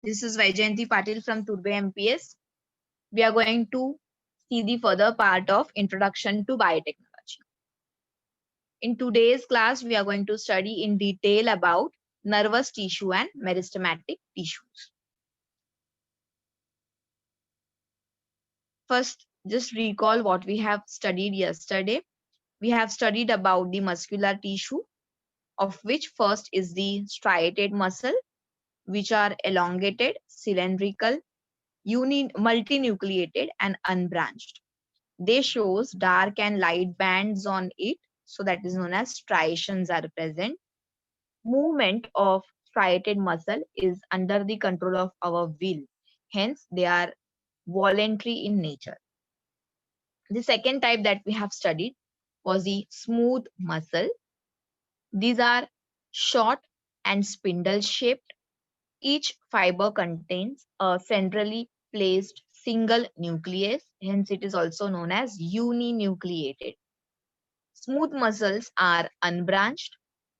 This is Vaijayanti Patil from Turbe MPS. We are going to see the further part of Introduction to Biotechnology. In today's class, we are going to study in detail about nervous tissue and meristematic tissues. First, just recall what we have studied yesterday. We have studied about the muscular tissue, of which first is the striated muscle, which are elongated, cylindrical, multinucleated, and unbranched. They shows dark and light bands on it, so that is known as striations are present. Movement of striated muscle is under the control of our will, hence they are voluntary in nature. The second type that we have studied was the smooth muscle. These are short and spindle shaped. Each fiber contains a centrally placed single nucleus, hence it is also known as uninucleated. Smooth muscles are unbranched.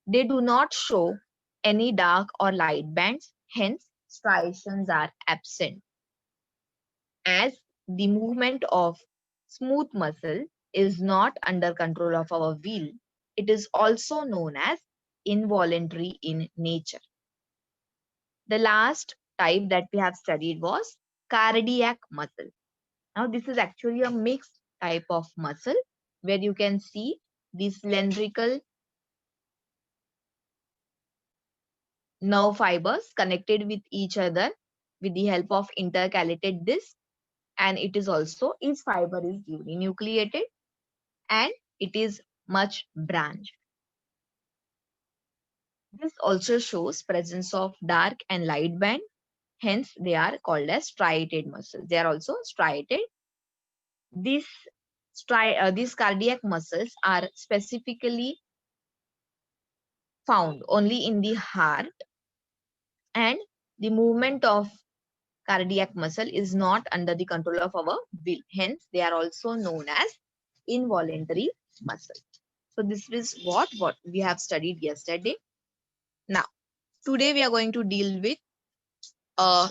They do not show any dark or light bands, hence striations are absent. As the movement of smooth muscle is not under control of our will, it is also known as involuntary in nature. The last type that we have studied was cardiac muscle. Now, this is actually a mixed type of muscle where you can see the cylindrical nerve fibers connected with each other with the help of intercalated disc, and it is also, each fiber is uninucleated and it is much branched. This also shows presence of dark and light band, hence they are called as striated muscles. They are also striated. These cardiac muscles are specifically found only in the heart, and the movement of cardiac muscle is not under the control of our will. Hence, they are also known as involuntary muscle. So this is what we have studied yesterday. Now, today we are going to deal with a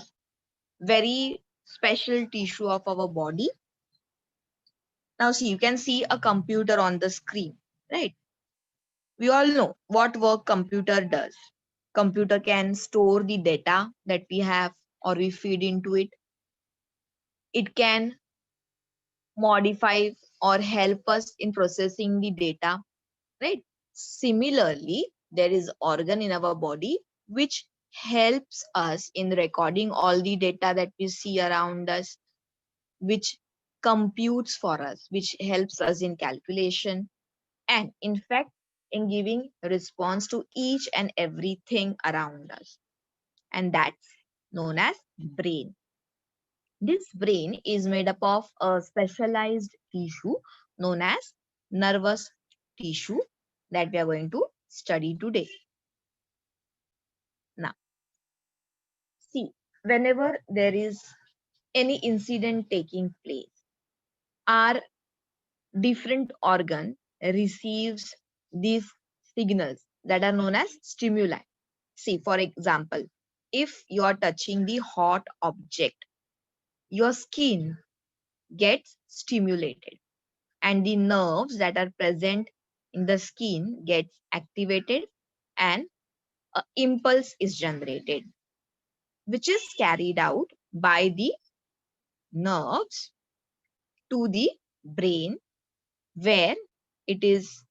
very special tissue of our body. Now, see, you can see a computer on the screen, right? We all know what work computer does. Computer can store the data that we have or we feed into it. It can modify or help us in processing the data, right? Similarly, there is organ in our body which helps us in recording all the data that we see around us, which computes for us, which helps us in calculation, and in fact in giving response to each and everything around us, and that's known as brain. This brain is made up of a specialized tissue known as nervous tissue that we are going to study today. Now, see, whenever there is any incident taking place, our different organ receives these signals that are known as stimuli. See, for example, if you are touching the hot object, your skin gets stimulated and the nerves that are present in the skin gets activated, and an impulse is generated, which is carried out by the nerves to the brain, where it is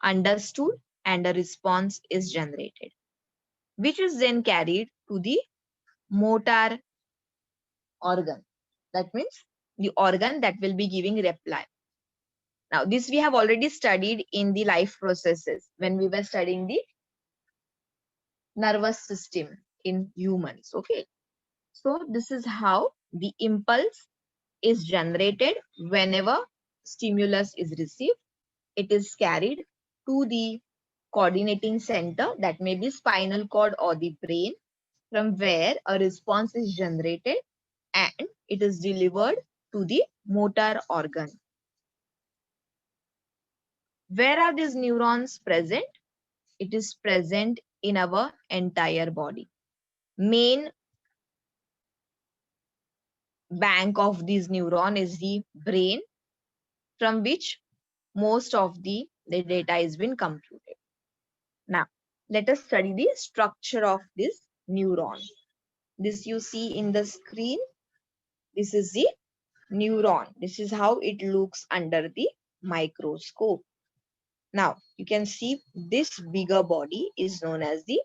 understood and a response is generated, which is then carried to the motor organ. That means the organ that will be giving reply. Now, this we have already studied in the life processes when we were studying the nervous system in humans. Okay. So, this is how the impulse is generated whenever stimulus is received. It is carried to the coordinating center, that may be spinal cord or the brain, from where a response is generated and it is delivered to the motor organ. Where are these neurons present? It is present in our entire body. Main bank of these neuron is the brain, from which most of the data has been computed. Now, let us study the structure of this neuron. This you see in the screen. This is the neuron. This is how it looks under the microscope. Now, you can see this bigger body is known as the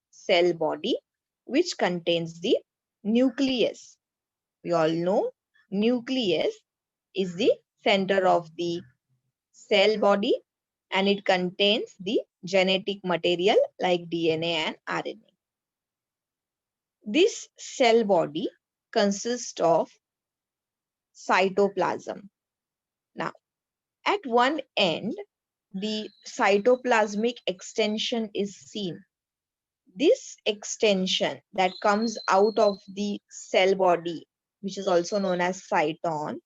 cell body, which contains the nucleus. We all know nucleus is the center of the cell body, and it contains the genetic material like DNA and RNA. This cell body consists of cytoplasm. Now, at one end, the cytoplasmic extension is seen. This extension that comes out of the cell body, which is also known as cyton,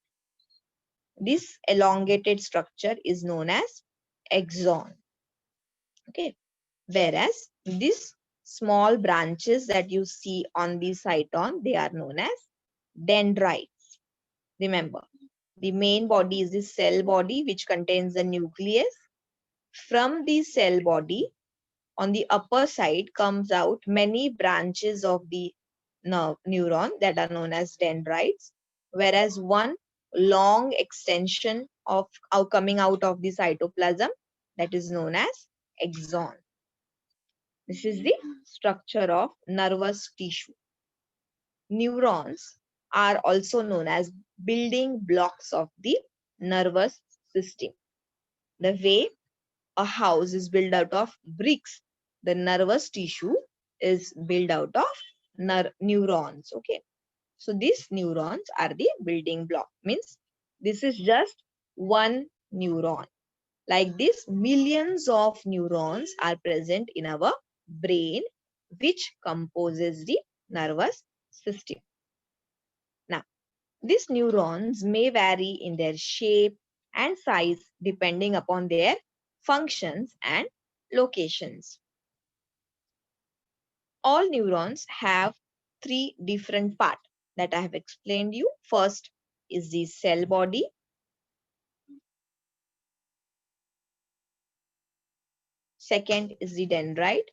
this elongated structure is known as axon. Okay. Whereas these small branches that you see on the cyton, they are known as dendrites. Remember, the main body is the cell body, which contains the nucleus. From the cell body, on the upper side comes out many branches of the neuron that are known as dendrites, whereas one long extension of coming out of the cytoplasm, that is known as axon. This is the structure of nervous tissue. Neurons are also known as building blocks of the nervous system. The way a house is built out of bricks, the nervous tissue is built out of neurons. Okay. So these neurons are the building block. Means this is just one neuron. Like this, millions of neurons are present in our brain, which composes the nervous system. Now, these neurons may vary in their shape and size depending upon their functions and locations. All neurons have three different parts that I have explained you. First is the cell body. Second is the dendrite.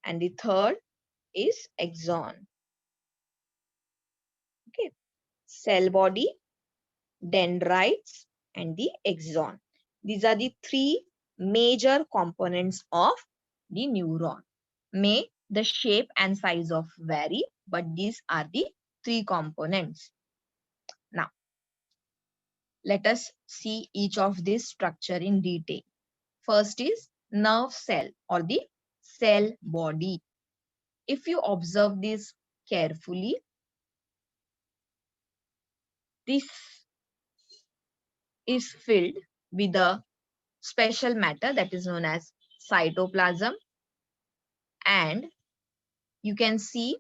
And the third is axon. Okay. Cell body, dendrites, and the axon. These are the three major components of the neuron. May the shape and size of vary, but these are the three components. Now, let us see each of this structure in detail. First is nerve cell or the cell body. If you observe this carefully, this is filled with a special matter that is known as cytoplasm, and you can see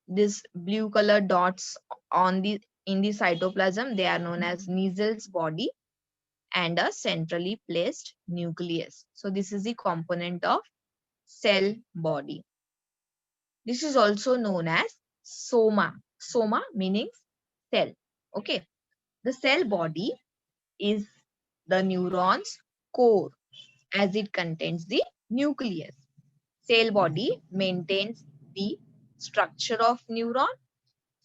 this blue color dots on the in the cytoplasm. They are known as Nissle's body and a centrally placed nucleus. So this is the component of cell body. This is also known as soma. Soma meaning cell. Okay. The cell body is the neuron's core as it contains the nucleus. Cell body maintains the structure of neuron,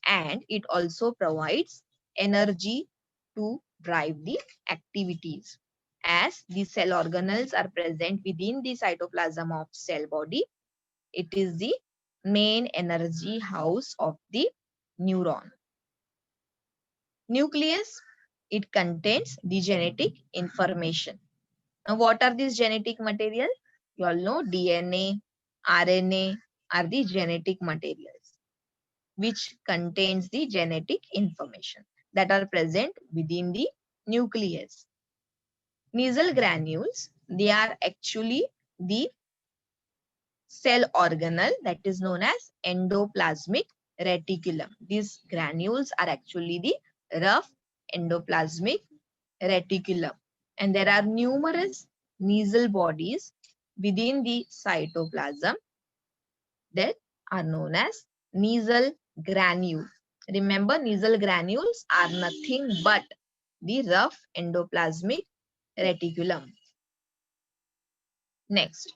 and it also provides energy to drive the activities. As the cell organelles are present within the cytoplasm of cell body, it is the main energy house of the neuron. Nucleus, it contains the genetic information. Now, what are these genetic material? You all know DNA, RNA are the genetic materials which contains the genetic information that are present within the nucleus. Nissl granules, they are actually the cell organelle that is known as endoplasmic reticulum. These granules are actually the rough endoplasmic reticulum. And there are numerous Nissl bodies within the cytoplasm that are known as Nissl granule. Remember, nasal granules are nothing but the rough endoplasmic reticulum. Next,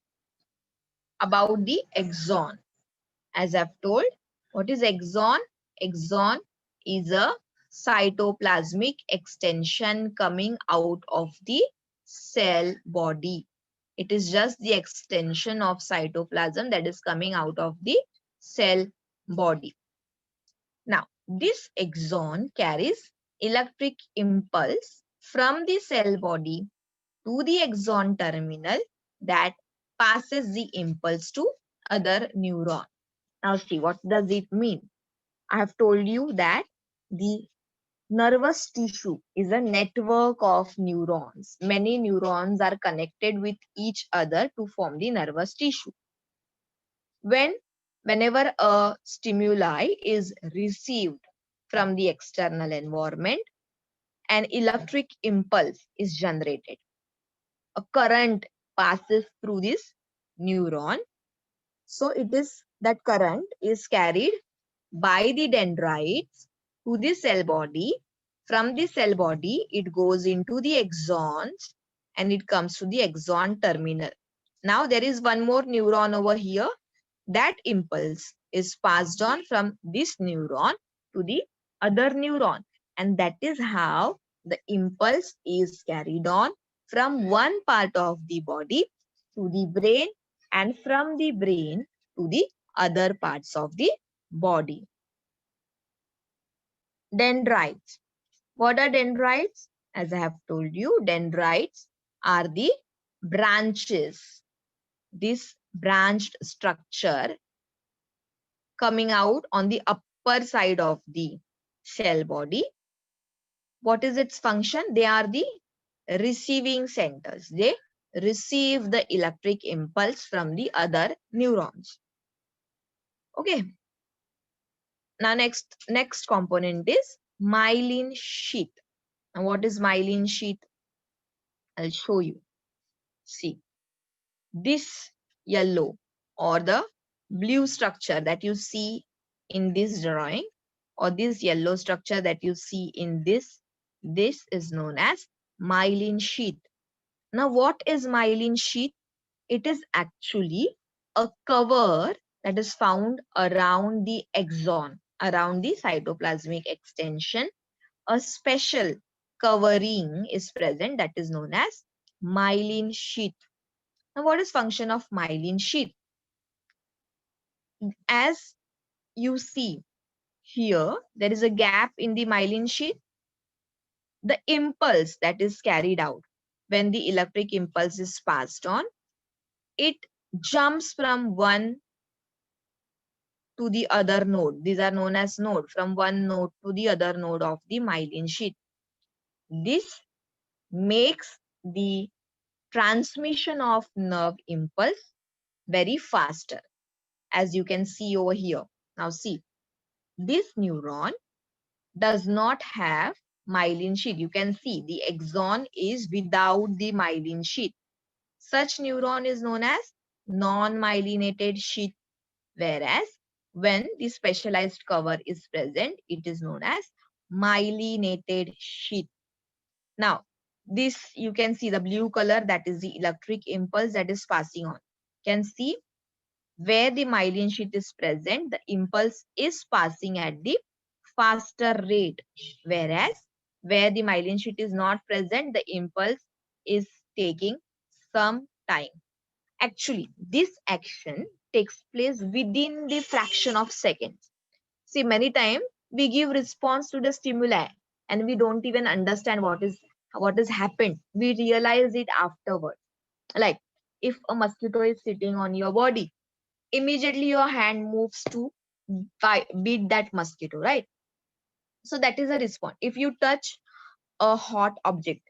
about the axon. As I've told, what is axon? Axon is a cytoplasmic extension coming out of the cell body. It is just the extension of cytoplasm that is coming out of the cell body. Now, this axon carries electric impulse from the cell body to the axon terminal that passes the impulse to other neuron. Now see, what does it mean? I have told you that the nervous tissue is a network of neurons. Many neurons are connected with each other to form the nervous tissue. Whenever a stimuli is received from the external environment, an electric impulse is generated. A current passes through this neuron. So it is that current is carried by the dendrites to the cell body. From the cell body, it goes into the axons and it comes to the axon terminal. Now there is one more neuron over here. That impulse is passed on from this neuron to the other neuron. And that is how the impulse is carried on from one part of the body to the brain and from the brain to the other parts of the body. Dendrites. What are dendrites? As I have told you, dendrites are the branches. This branched structure coming out on the upper side of the cell body. What is its function? They are the receiving centers. They receive the electric impulse from the other neurons. Okay. Now next component is myelin sheath. And what is myelin sheath? I'll show you. See, this yellow or the blue structure that you see in this drawing, or this yellow structure that you see in this is known as myelin sheath. Now, what is myelin sheath? It is actually a cover that is found around the axon, around the cytoplasmic extension. A special covering is present that is known as myelin sheath. Now, what is function of myelin sheath? As you see here, there is a gap in the myelin sheath. The impulse that is carried out when the electric impulse is passed on, it jumps from one to the other node. These are known as node, from one node to the other node of the myelin sheath. This makes the transmission of nerve impulse very faster, as you can see over here. Now see, this neuron does not have myelin sheath. You can see the axon is without the myelin sheath. Such neuron is known as non-myelinated sheath, whereas when the specialized cover is present, it is known as myelinated sheath. Now, this you can see the blue color, that is the electric impulse that is passing on. You can see where the myelin sheath is present, the impulse is passing at the faster rate, whereas where the myelin sheath is not present, the impulse is taking some time. Actually, this action takes place within the fraction of seconds. See, many times we give response to the stimuli and we don't even understand what has happened. We realize it afterward. Like if a mosquito is sitting on your body, immediately your hand moves to beat that mosquito, right? So that is a response. If you touch a hot object,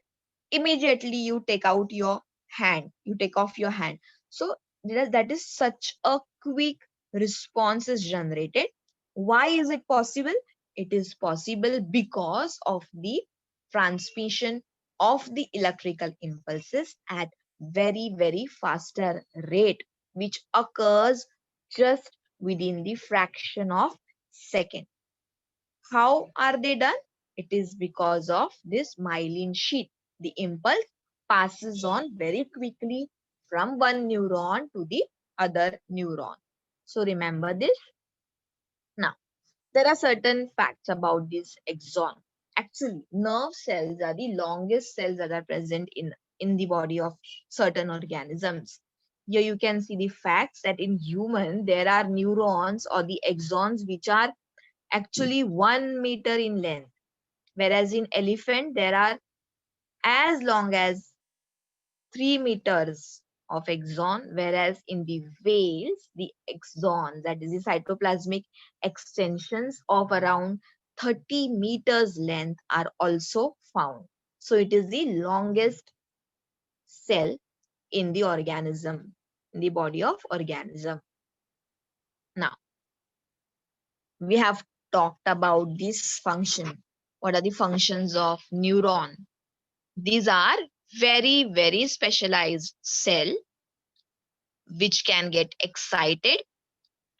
immediately you take out your hand, you take off your hand. So that is such a quick response is generated. Why is it possible? It is possible because of the transmission of the electrical impulses at very faster rate, which occurs just within the fraction of second. How are they done? It is because of this myelin sheath. The impulse passes on very quickly from one neuron to the other neuron. So remember this. Now, there are certain facts about this axon. Actually, nerve cells are the longest cells that are present in the body of certain organisms. Here you can see the facts that in human there are neurons or the axons which are actually 1 meter in length, whereas in elephant there are as long as 3 meters of axon, whereas in the whales, the axons, that is the cytoplasmic extensions of around 30 meters length, are also found. So it is the longest cell in the organism, in the body of organism. Now, we have talked about this function. What are the functions of neuron? These are very, very specialized cell which can get excited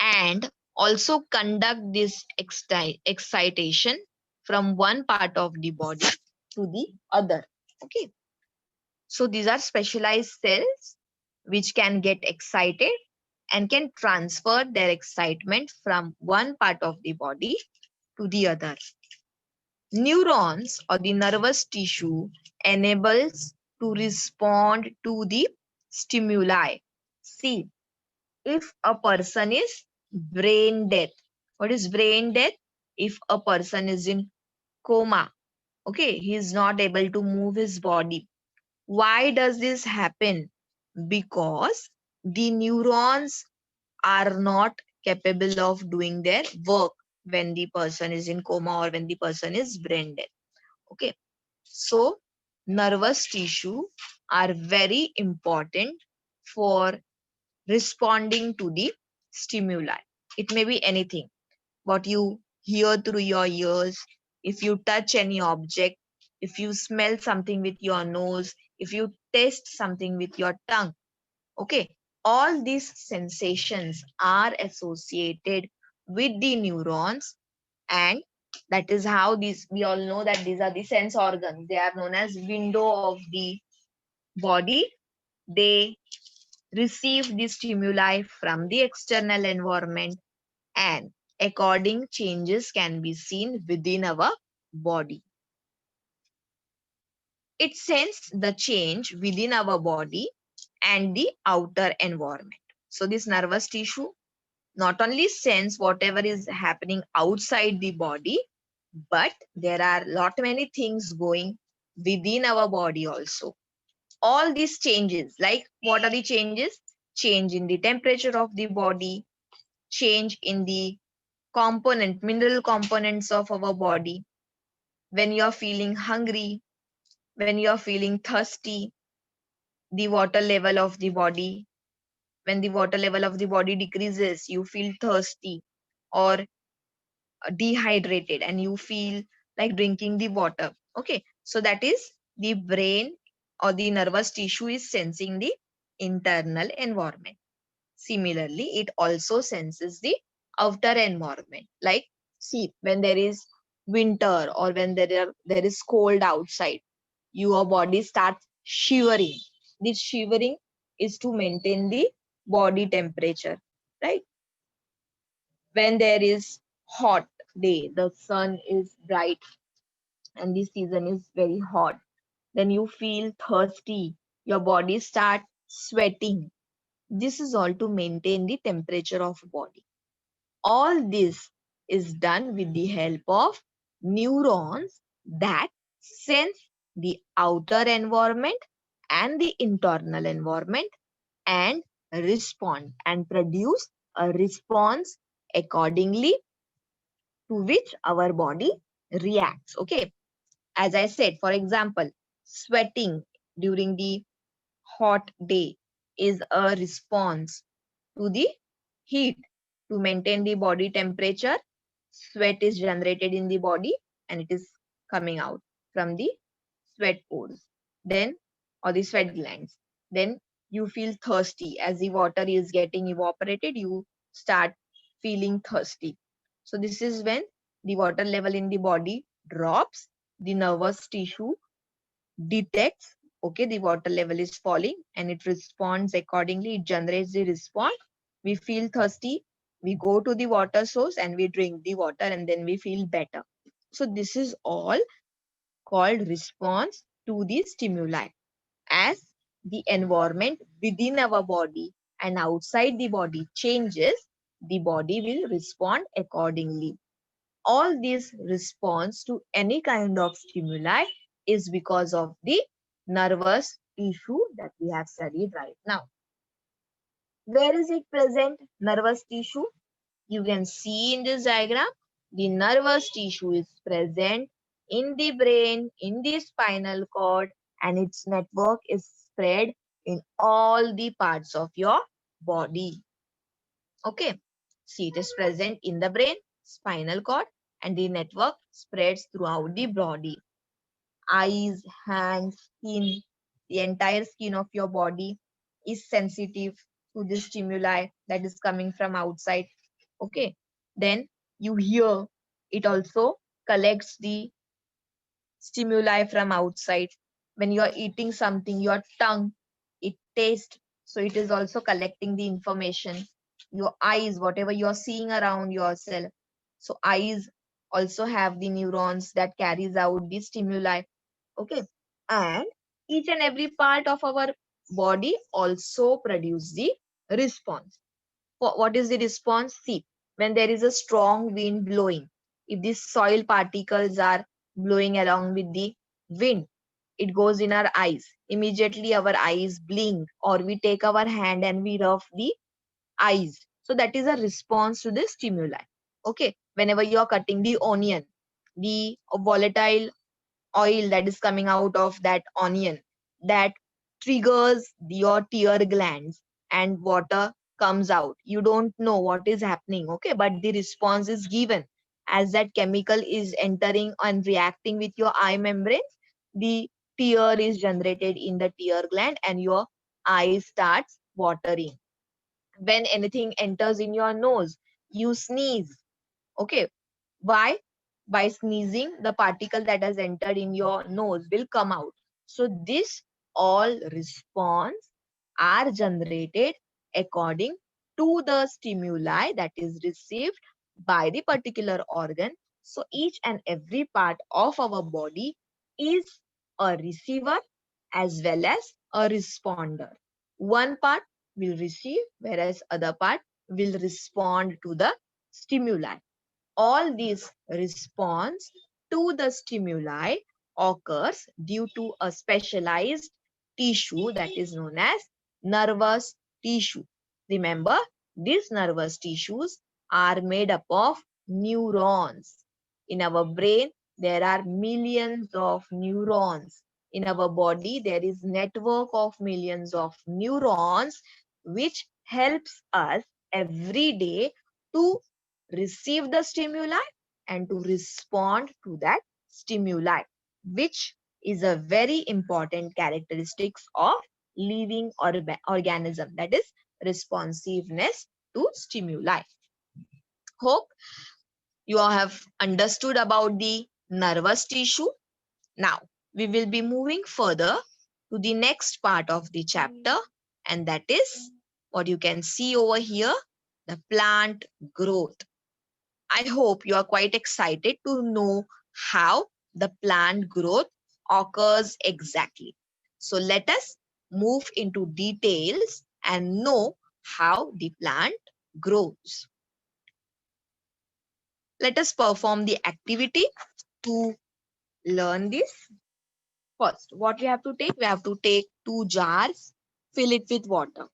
and also conduct this excitation from one part of the body to the other. Okay, so these are specialized cells which can get excited and can transfer their excitement from one part of the body to the other. Neurons or the nervous tissue enables to respond to the stimuli. See, if a person is brain dead, what is brain death? If a person is in coma, okay, he is not able to move his body. Why does this happen? Because the neurons are not capable of doing their work when the person is in coma or when the person is brain dead. Okay, so nervous tissue are very important for responding to the stimuli. It may be anything. What you hear through your ears, if you touch any object, if you smell something with your nose, if you taste something with your tongue. Okay. All these sensations are associated with the neurons, and that is how these, we all know that these are the sense organs. They are known as window of the body. They receive the stimuli from the external environment, and according changes can be seen within our body. It sends the change within our body and the outer environment. So this nervous tissue not only sense whatever is happening outside the body, but there are lot many things going within our body also. All these changes, like what are the changes? Change in the temperature of the body, change in the mineral components of our body, when you're feeling hungry, when you're feeling thirsty, the water level of the body, when the water level of the body decreases, you feel thirsty or dehydrated and you feel like drinking the water. Okay, so that is the brain or the nervous tissue is sensing the internal environment. Similarly, it also senses the outer environment. Like, see, when there is winter or when there is cold outside, your body starts shivering. This shivering is to maintain the body temperature, right? When there is hot day, the sun is bright and the season is very hot, then you feel thirsty, your body start sweating. This is all to maintain the temperature of body. All this is done with the help of neurons that sense the outer environment and the internal environment and respond and produce a response accordingly to which our body reacts. Okay. As I said, for example, sweating during the hot day is a response to the heat. To maintain the body temperature, sweat is generated in the body and it is coming out from the sweat pores. Then, or the sweat glands. Then you feel thirsty. As the water is getting evaporated, you start feeling thirsty. So this is when the water level in the body drops, the nervous tissue detects, okay, the water level is falling and it responds accordingly. It generates the response. We feel thirsty, we go to the water source and we drink the water and then we feel better. So this is all called response to the stimuli. As the environment within our body and outside the body changes, the body will respond accordingly. All this response to any kind of stimuli is because of the nervous tissue that we have studied right now. Where is it present? Nervous tissue. You can see in this diagram, the nervous tissue is present in the brain, in the spinal cord, and its network is spread in all the parts of your body. Okay. See, it is present in the brain, spinal cord, and the network spreads throughout the body. Eyes, hands, skin, the entire skin of your body is sensitive to the stimuli that is coming from outside. Okay. Then you hear, it also collects the stimuli from outside. When you are eating something, your tongue, it tastes, so it is also collecting the information. Your eyes, whatever you are seeing around yourself, so eyes also have the neurons that carries out the stimuli. Okay. And each and every part of our body also produce the response. What is the response? See, when there is a strong wind blowing, if these soil particles are blowing along with the wind, it goes in our eyes. Immediately our eyes blink, or we take our hand and we rub the eyes. So that is a response to the stimuli. Okay. Whenever you are cutting the onion, the volatile oil that is coming out of that onion, that triggers your tear glands and water comes out. You don't know what is happening, okay, but the response is given. As that chemical is entering and reacting with your eye membrane, the tear is generated in the tear gland and your eye starts watering. When anything enters in your nose, you sneeze, okay. Why? By sneezing, the particle that has entered in your nose will come out. So this all response are generated according to the stimuli that is received by the particular organ. So each and every part of our body is a receiver as well as a responder. One part will receive, whereas other part will respond to the stimuli. All these response to the stimuli occurs due to a specialized tissue that is known as nervous tissue. Remember, these nervous tissues are made up of neurons. In our brain, there are millions of neurons. In our body, there is network of millions of neurons which helps us every day to receive the stimuli and to respond to that stimuli, which is a very important characteristics of living organism, that is responsiveness to stimuli. Hope you all have understood about the nervous tissue. Now we will be moving further to the next part of the chapter, and that is what you can see over here, the plant growth. I hope you are quite excited to know how the plant growth occurs exactly. So let us move into details and know how the plant grows. Let us perform the activity to learn this. First, what we have to take? We have to take 2 jars, fill it with water.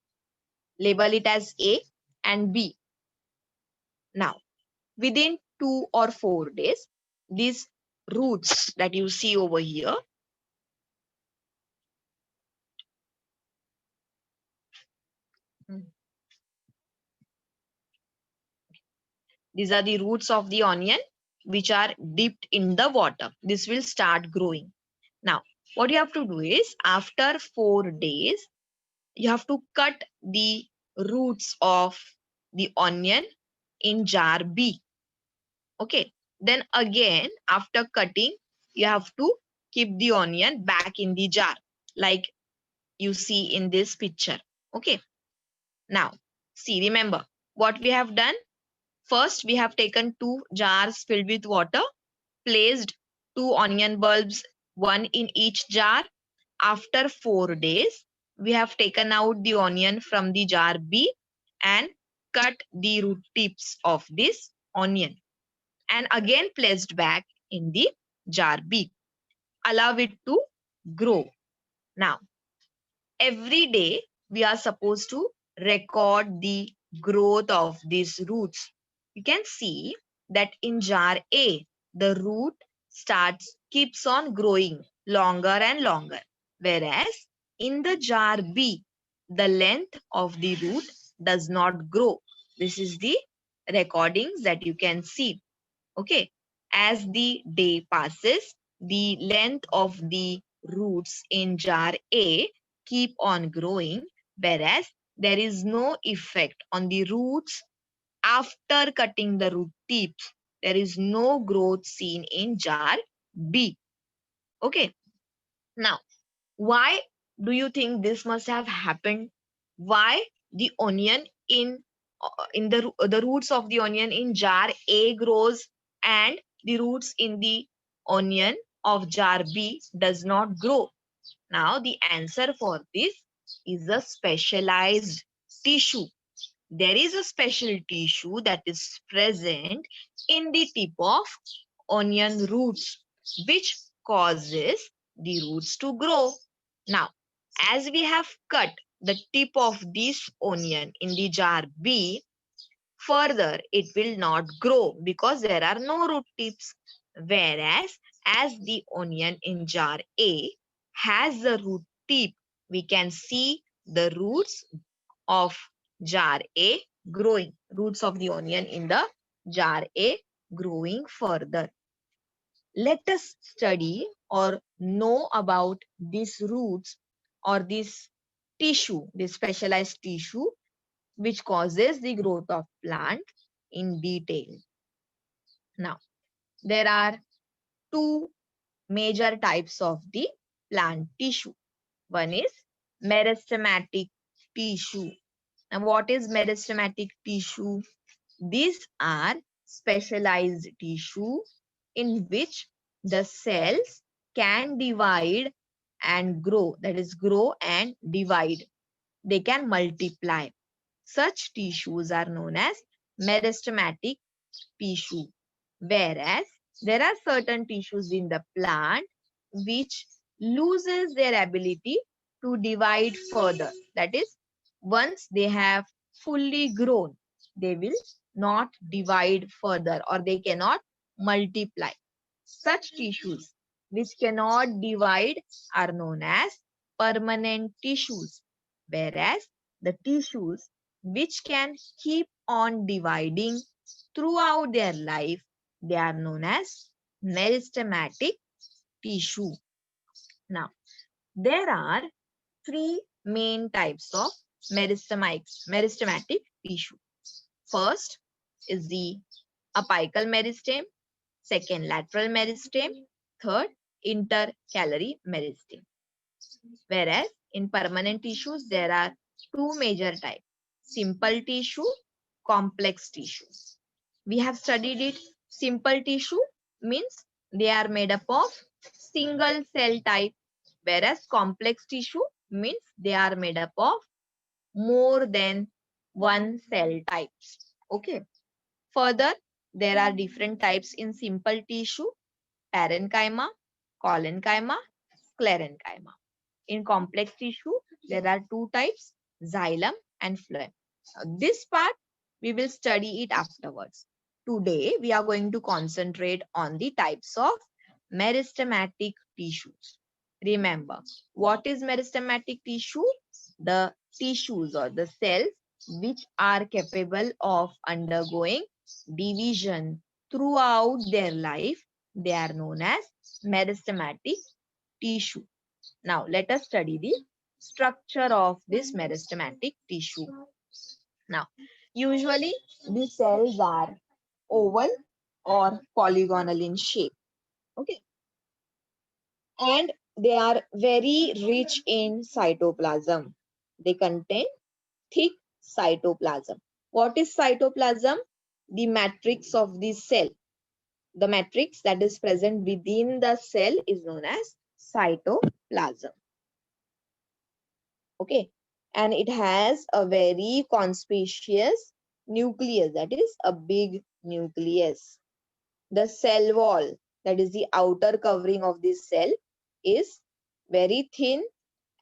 Label it as A and B. Now, within 2 or 4 days, these roots that you see over here, these are the roots of the onion which are dipped in the water. This will start growing. Now, what you have to do is after 4 days, you have to cut the roots of the onion in jar B. Okay. Then again, after cutting, you have to keep the onion back in the jar, like you see in this picture. Okay. Now, see, remember what we have done. First, we have taken 2 jars filled with water, placed 2 onion bulbs, one in each jar. After 4 days, we have taken out the onion from the jar B and cut the root tips of this onion and again placed back in the jar B. Allow it to grow. Now, every day we are supposed to record the growth of these roots. You can see that in jar A, the root keeps on growing longer and longer. Whereas in the jar B, the length of the root does not grow. This is the recordings that you can see. Okay. As the day passes, the length of the roots in jar A keep on growing, whereas there is no effect on the roots after cutting the root tips. There is no growth seen in jar B. Okay. Now, why do you think this must have happened? Why the onion in the roots of the onion in jar A grows and the roots in the onion of jar B does not grow? Now, the answer for this is a specialized tissue. There is a special tissue that is present in the tip of onion roots, which causes the roots to grow. Now, as we have cut the tip of this onion in the jar B, further it will not grow because there are no root tips. Whereas, as the onion in jar A has the root tip, we can see the roots of jar A growing, roots of the onion in the jar A growing further. Let us study or know about these roots or this tissue, this specialized tissue which causes the growth of plant in detail. Now, there are two major types of the plant tissue. One is meristematic tissue. Now, what is meristematic tissue? These are specialized tissue in which the cells can divide and grow, that is, grow and divide. They can multiply. Such tissues are known as meristematic tissue. Whereas there are certain tissues in the plant which loses their ability to divide further. That is, once they have fully grown, they will not divide further or they cannot multiply. Such tissues which cannot divide are known as permanent tissues, whereas the tissues which can keep on dividing throughout their life, they are known as meristematic tissue. Now, there are three main types of meristematic tissue. First is the apical meristem, second lateral meristem, third intercalary meristem. Whereas in permanent tissues, there are two major types: simple tissue, complex tissue. We have studied it. Simple tissue means they are made up of single cell type, whereas complex tissue means they are made up of more than one cell types. Okay. Further, there are different types in simple tissue: parenchyma, collenchyma, sclerenchyma. In complex tissue, there are two types: xylem and phloem. This part we will study it afterwards. Today, we are going to concentrate on the types of meristematic tissues. Remember, what is meristematic tissue? The tissues or the cells which are capable of undergoing division throughout their life, they are known as meristematic tissue. Now, let us study the structure of this meristematic tissue. Now, usually the cells are oval or polygonal in shape. Okay. And they are very rich in cytoplasm. They contain thick cytoplasm. What is cytoplasm? The matrix of the cell. The matrix that is present within the cell is known as cytoplasm. Okay. And it has a very conspicuous nucleus, that is a big nucleus. The cell wall, that is the outer covering of this cell, is very thin,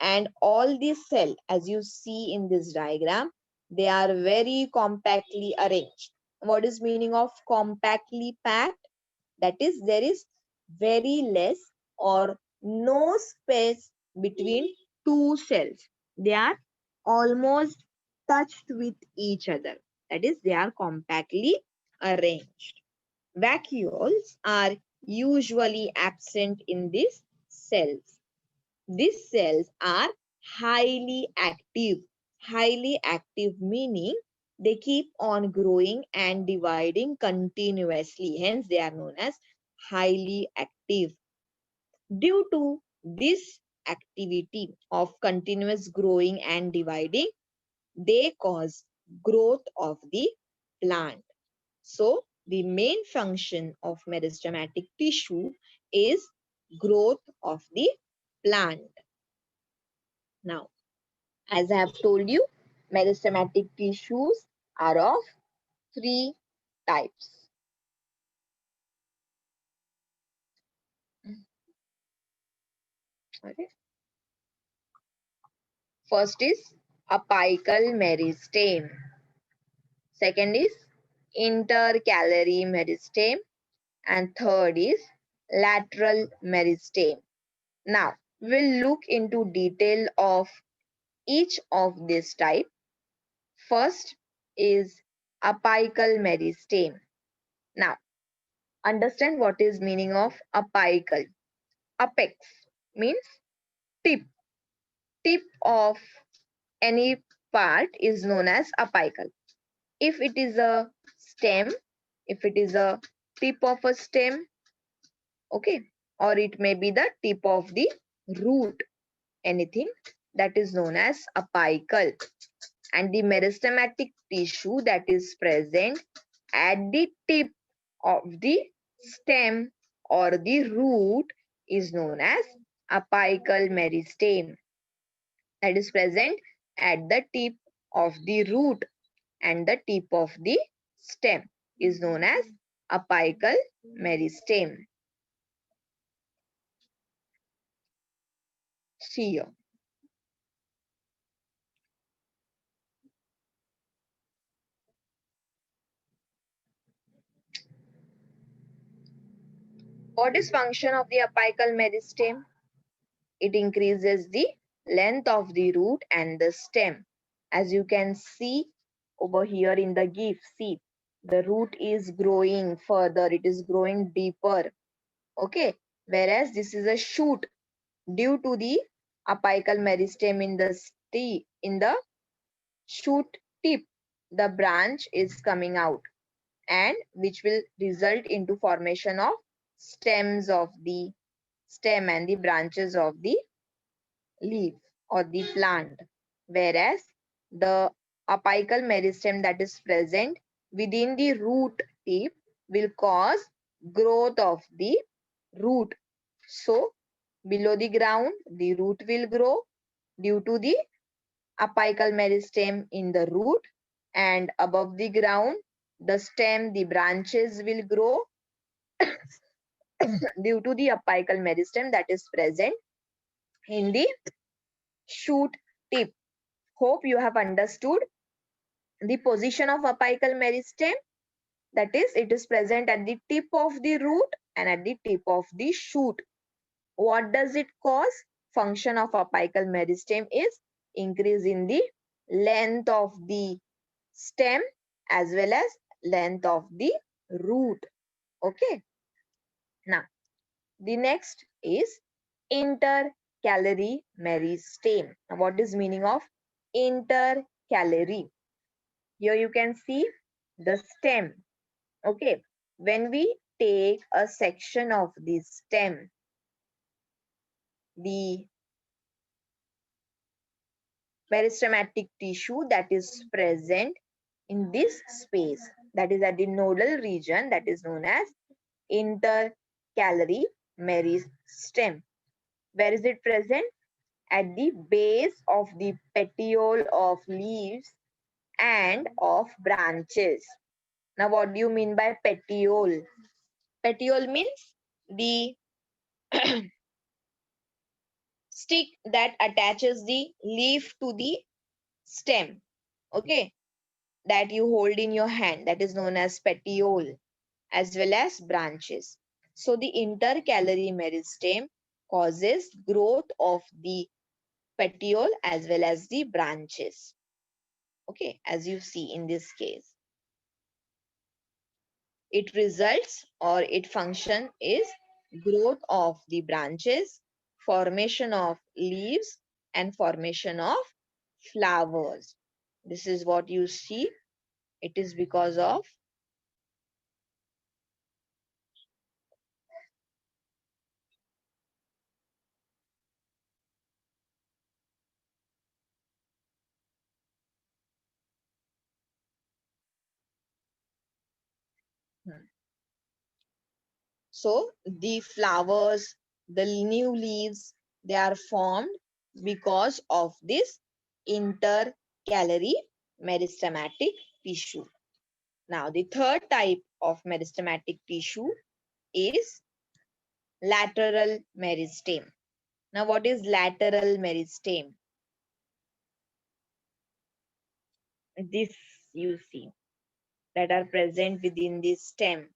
and all the cell, as you see in this diagram, they are very compactly arranged. What is meaning of compactly packed? That is, there is very less or no space between two cells. They are almost touched with each other. That is, they are compactly arranged. Vacuoles are usually absent in these cells. These cells are highly active. Highly active meaning they keep on growing and dividing continuously. Hence, they are known as highly active. Due to this activity of continuous growing and dividing, they cause growth of the plant. So, the main function of meristematic tissue is growth of the plant. Now, as I have told you, meristematic tissues are of three types. Okay. First is apical meristem. Second is intercalary meristem. And third is lateral meristem. Now, we'll look into detail of each of this type. First is apical meristem. Now, understand what is meaning of apical. Apex means tip. Tip of any part is known as apical. If it is a stem, if it is a tip of a stem, okay, or it may be the tip of the root, anything that is known as apical. And the meristematic tissue that is present at the tip of the stem or the root is known as apical meristem. That is present at the tip of the root and the tip of the stem is known as apical meristem. See here. What is function of the apical meristem? It increases the length of the root and the stem. As you can see over here in the GIF, see, the root is growing further, it is growing deeper. Okay, whereas this is a shoot. Due to the apical meristem in the shoot tip, the branch is coming out, and which will result into formation of stems of the stem and the branches of the leaf or the plant, whereas the apical meristem that is present within the root tip will cause growth of the root. So below the ground the root will grow due to the apical meristem in the root, and above the ground the stem, the branches will grow due to the apical meristem that is present in the shoot tip. Hope you have understood the position of apical meristem. That is, it is present at the tip of the root and at the tip of the shoot. What does it cause? Function of apical meristem is increase in the length of the stem as well as length of the root. Okay. Now, the next is intercalary meristem. Now, what is meaning of intercalary? Here you can see the stem. Okay. When we take a section of the stem, the meristematic tissue that is present in this space, that is at the nodal region, that is known as intercalary meristem. Where is it present? At the base of the petiole of leaves and of branches. Now, what do you mean by petiole? Petiole means the stick that attaches the leaf to the stem. Okay, that you hold in your hand, that is known as petiole, as well as branches. So the intercalary meristem causes growth of the petiole as well as the branches. Okay, as you see in this case, it results or it function is growth of the branches, formation of leaves, and formation of flowers. This is what you see. It is because of so the flowers, the new leaves, they are formed because of this intercalary meristematic tissue. Now, the third type of meristematic tissue is lateral meristem. Now, what is lateral meristem? This you see that are present within the stem.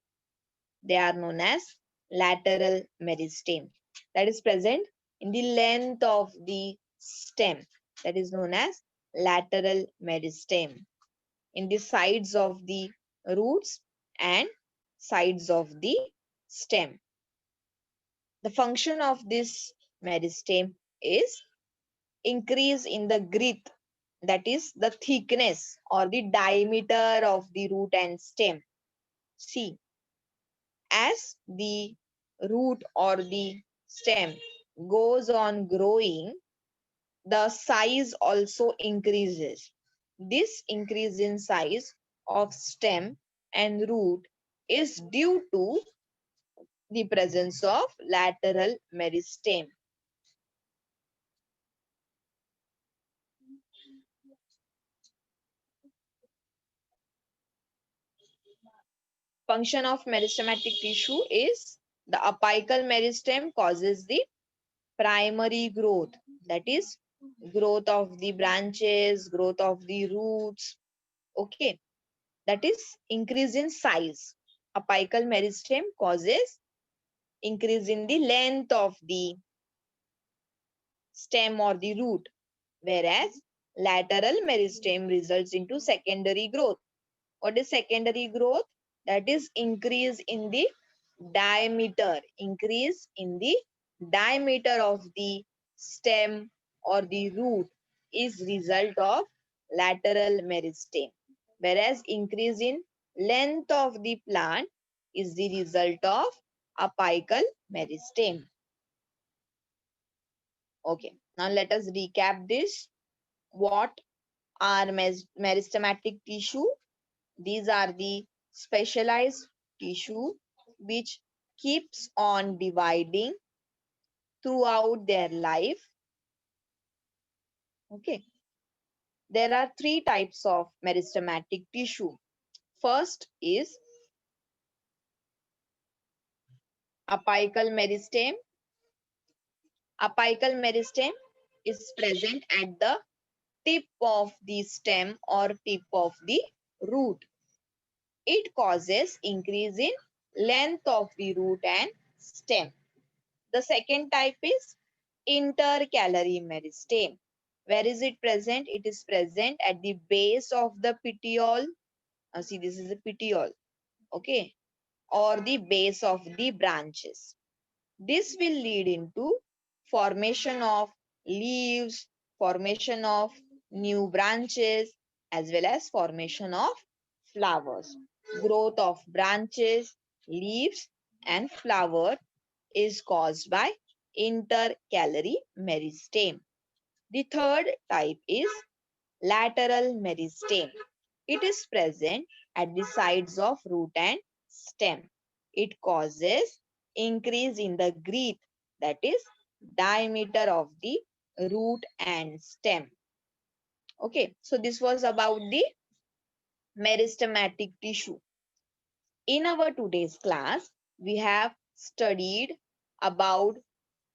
They are known as lateral meristem. That is present in the length of the stem. That is known as lateral meristem. In the sides of the roots and sides of the stem. The function of this meristem is increase in the girth, that is the thickness or the diameter of the root and stem. See, as the root or the stem goes on growing, the size also increases. This increase in size of stem and root is due to the presence of lateral meristem. Function of meristematic tissue is the apical meristem causes the primary growth, that is growth of the branches, growth of the roots. Okay, that is increase in size. Apical meristem causes increase in the length of the stem or the root, whereas lateral meristem results into secondary growth. What is secondary growth? That is increase in the diameter, increase in the diameter of the stem or the root is result of lateral meristem, whereas increase in length of the plant is the result of apical meristem. Okay, now let us recap this. What are meristematic tissue? These are the specialized tissue which keeps on dividing throughout their life. Okay. There are three types of meristematic tissue. First is apical meristem. Apical meristem is present at the tip of the stem or tip of the root. It causes increase in length of the root and stem. The second type is intercalary meristem. Where is it present? It is present at the base of the petiole. See, this is the petiole. Okay. Or the base of the branches. This will lead into formation of leaves, formation of new branches, as well as formation of flowers. Growth of branches, leaves, and flower is caused by intercalary meristem. The third type is lateral meristem. It is present at the sides of root and stem. It causes increase in the girth, that is diameter of the root and stem. Okay, so this was about the meristematic tissue. In our today's class, we have studied about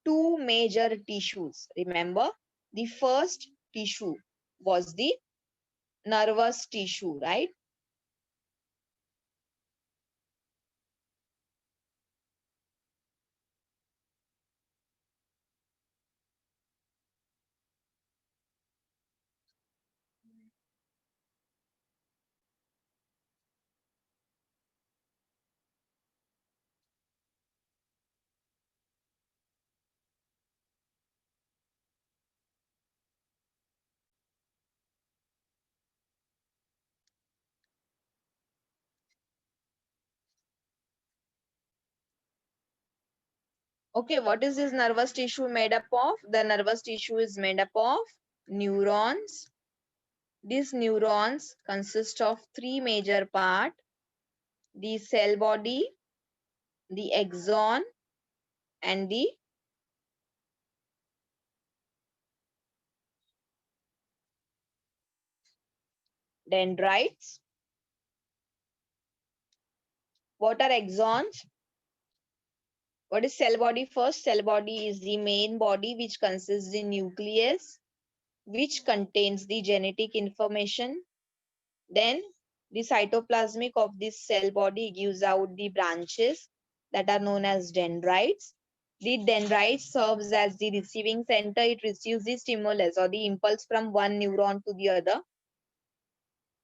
two major tissues. Remember, the first tissue was the nervous tissue, right? Okay, what is this nervous tissue made up of? The nervous tissue is made up of neurons. These neurons consist of three major parts: the cell body, the axon, and the dendrites. What are axons? What is cell body? First, cell body is the main body which consists the nucleus, which contains the genetic information. Then the cytoplasmic of this cell body gives out the branches that are known as dendrites. The dendrite serves as the receiving center. It receives the stimulus or the impulse from one neuron to the other,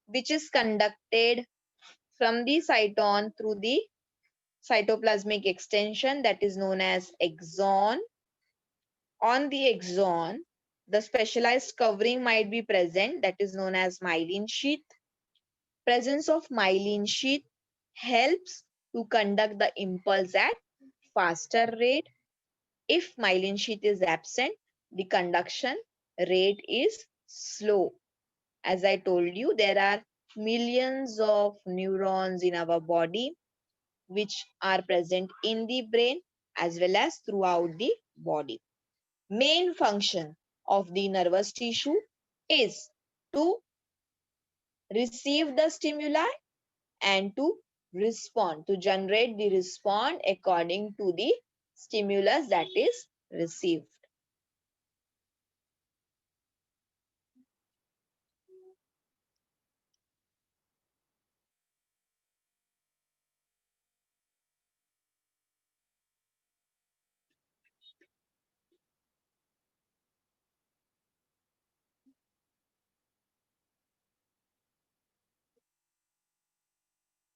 which is conducted from the cyton through the cytoplasmic extension that is known as axon. On the axon, the specialized covering might be present that is known as myelin sheath. Presence of myelin sheath helps to conduct the impulse at faster rate. If myelin sheath is absent, the conduction rate is slow. As I told you, there are millions of neurons in our body which are present in the brain as well as throughout the body. Main function of the nervous tissue is to receive the stimuli and to respond, to generate the response according to the stimulus that is received.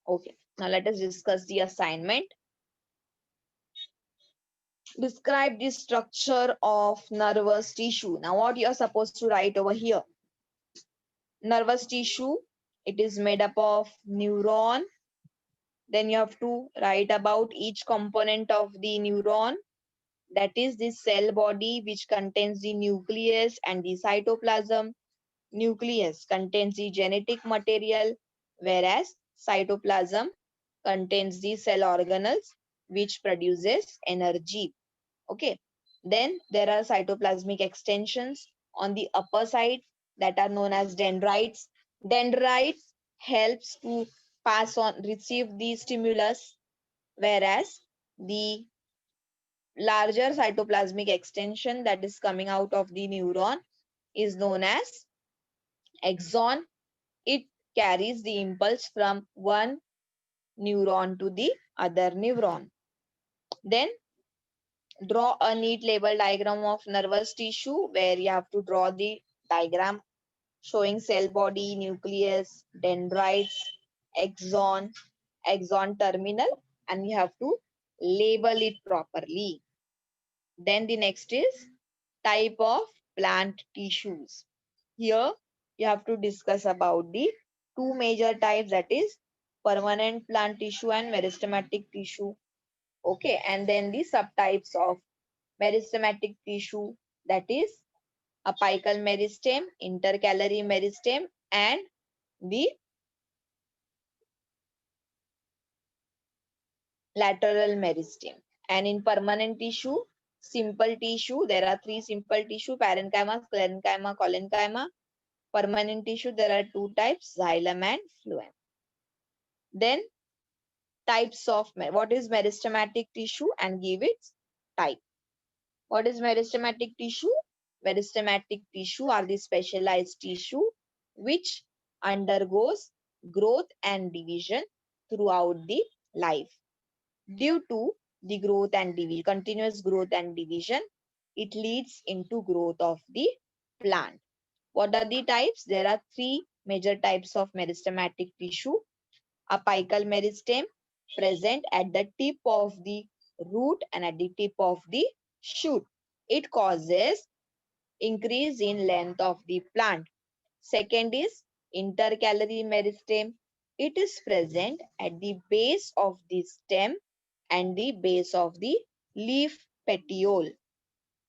Okay, now let us discuss the assignment. Describe the structure of nervous tissue. Now what you are supposed to write over here? Nervous tissue, it is made up of neuron. Then you have to write about each component of the neuron. That is the cell body which contains the nucleus and the cytoplasm. Nucleus contains the genetic material, whereas cytoplasm contains the cell organelles which produces energy. Okay. Then there are cytoplasmic extensions on the upper side that are known as dendrites. Dendrites helps to pass on, receive the stimulus, whereas the larger cytoplasmic extension that is coming out of the neuron is known as axon. It carries the impulse from one neuron to the other neuron. Then draw a neat label diagram of nervous tissue where you have to draw the diagram showing cell body, nucleus, dendrites, axon, axon terminal, and you have to label it properly. Then the next is type of plant tissues. Here you have to discuss about the two major types, that is permanent plant tissue and meristematic tissue. Okay, and then the subtypes of meristematic tissue, that is apical meristem, intercalary meristem, and the lateral meristem. And in permanent tissue, simple tissue, there are three simple tissue: parenchyma, sclerenchyma, collenchyma. Permanent tissue, there are two types: xylem and phloem. Then types of what is meristematic tissue and give its type. What is meristematic tissue? Meristematic tissue are the specialized tissue which undergoes growth and division throughout the life. Due to the growth and division, continuous growth and division, it leads into growth of the plant. What are the types? There are three major types of meristematic tissue. Apical meristem, present at the tip of the root and at the tip of the shoot. It causes increase in length of the plant. Second is intercalary meristem. It is present at the base of the stem and the base of the leaf petiole.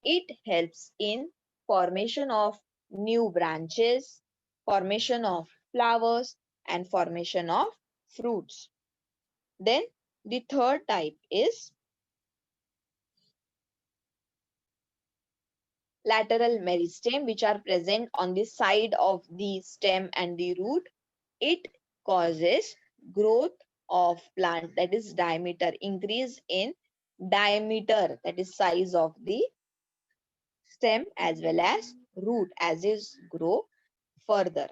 It helps in formation of new branches, formation of flowers, and formation of fruits. Then the third type is lateral meristem, which are present on the side of the stem and the root. It causes growth of plant, that is diameter, increase in diameter, that is size of the stem as well as root as is grow further.